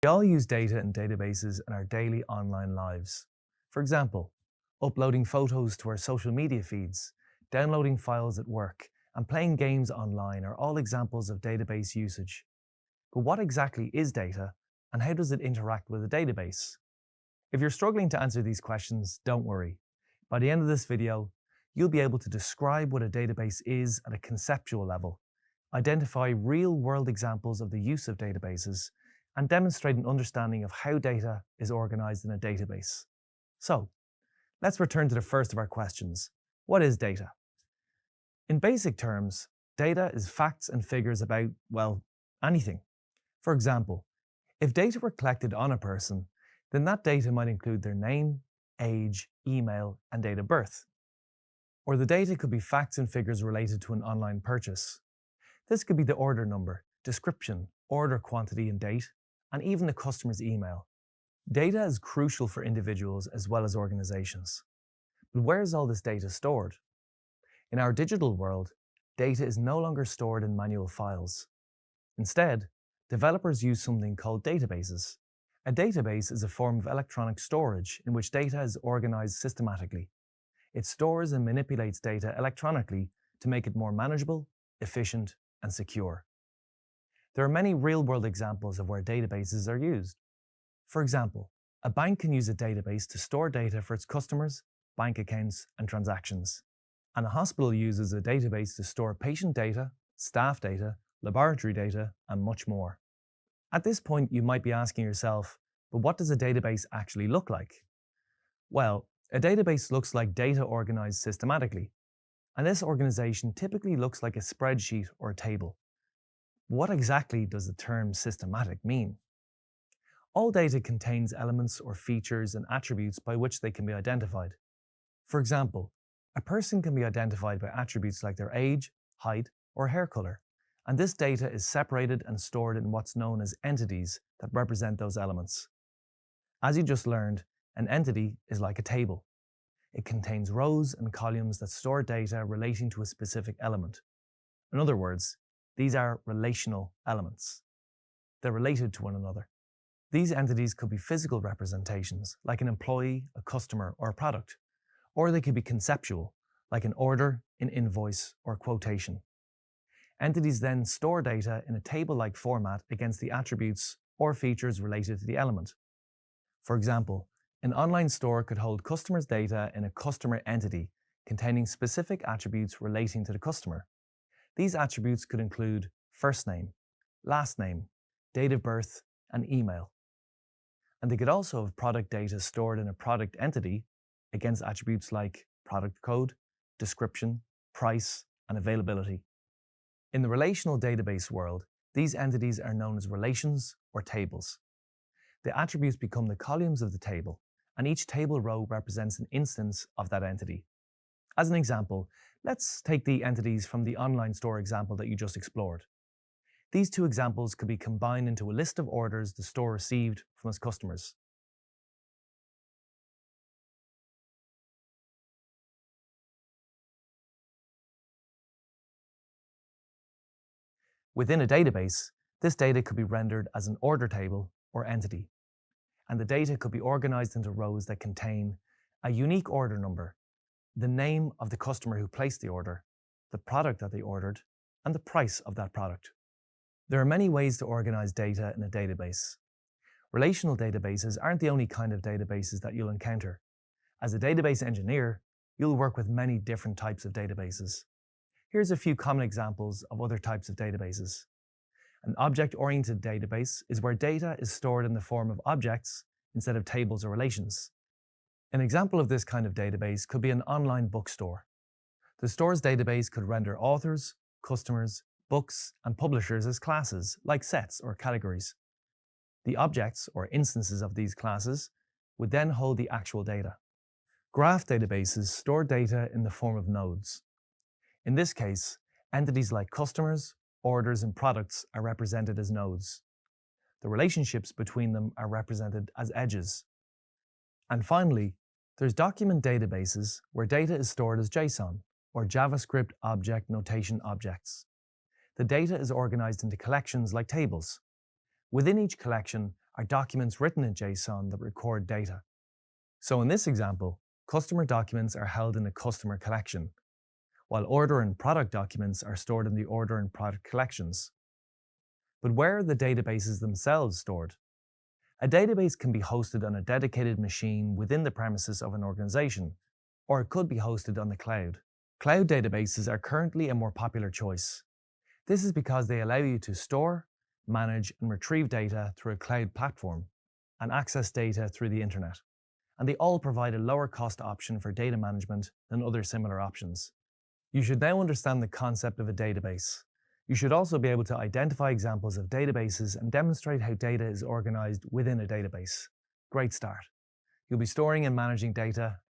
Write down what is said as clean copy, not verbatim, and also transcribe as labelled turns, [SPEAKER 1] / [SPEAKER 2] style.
[SPEAKER 1] We all use data and databases in our daily online lives. For example, uploading photos to our social media feeds, downloading files at work, and playing games online are all examples of database usage. But what exactly is data, and how does it interact with a database? If you're struggling to answer these questions, don't worry. By the end of this video, you'll be able to describe what a database is at a conceptual level, identify real-world examples of the use of databases, and demonstrate an understanding of how data is organized in a database. So, let's return to the first of our questions. What is data? In basic terms, data is facts and figures about, well, anything. For example, if data were collected on a person, then that data might include their name, age, email, and date of birth. Or the data could be facts and figures related to an online purchase. This could be the order number, description, order quantity and date, and even the customer's email. Data is crucial for individuals as well as organizations. But where is all this data stored? In our digital world, data is no longer stored in manual files. Instead, developers use something called databases. A database is a form of electronic storage in which data is organized systematically. It stores and manipulates data electronically to make it more manageable, efficient, and secure. There are many real-world examples of where databases are used. For example, a bank can use a database to store data for its customers, bank accounts, and transactions. And a hospital uses a database to store patient data, staff data, laboratory data, and much more. At this point, you might be asking yourself, but what does a database actually look like? Well, a database looks like data organized systematically. And this organization typically looks like a spreadsheet or a table. What exactly does the term systematic mean? All data contains elements or features and attributes by which they can be identified. For example, a person can be identified by attributes like their age, height, or hair color, and this data is separated and stored in what's known as entities that represent those elements. As you just learned, an entity is like a table. It contains rows and columns that store data relating to a specific element. In other words, these are relational elements. They're related to one another. These entities could be physical representations, like an employee, a customer, or a product, or they could be conceptual, like an order, an invoice, or quotation. Entities then store data in a table-like format against the attributes or features related to the element. For example, an online store could hold customers' data in a customer entity containing specific attributes relating to the customer. These attributes could include first name, last name, date of birth, and email. And they could also have product data stored in a product entity against attributes like product code, description, price, and availability. In the relational database world, these entities are known as relations or tables. The attributes become the columns of the table, and each table row represents an instance of that entity. As an example, let's take the entities from the online store example that you just explored. These two examples could be combined into a list of orders the store received from its customers. Within a database, this data could be rendered as an order table or entity, and the data could be organized into rows that contain a unique order number, the name of the customer who placed the order, the product that they ordered, and the price of that product. There are many ways to organize data in a database. Relational databases aren't the only kind of databases that you'll encounter. As a database engineer, you'll work with many different types of databases. Here's a few common examples of other types of databases. An object-oriented database is where data is stored in the form of objects instead of tables or relations. An example of this kind of database could be an online bookstore. The store's database could render authors, customers, books, and publishers as classes, like sets or categories. The objects, or instances of these classes, would then hold the actual data. Graph databases store data in the form of nodes. In this case, entities like customers, orders, and products are represented as nodes. The relationships between them are represented as edges. And finally, there's document databases where data is stored as JSON, or JavaScript Object Notation objects. The data is organized into collections like tables. Within each collection are documents written in JSON that record data. So in this example, customer documents are held in a customer collection, while order and product documents are stored in the order and product collections. But where are the databases themselves stored? A database can be hosted on a dedicated machine within the premises of an organization, or it could be hosted on the cloud. Cloud databases are currently a more popular choice. This is because they allow you to store, manage, and retrieve data through a cloud platform and access data through the internet. And they all provide a lower cost option for data management than other similar options. You should now understand the concept of a database. You should also be able to identify examples of databases and demonstrate how data is organized within a database. Great start. You'll be storing and managing data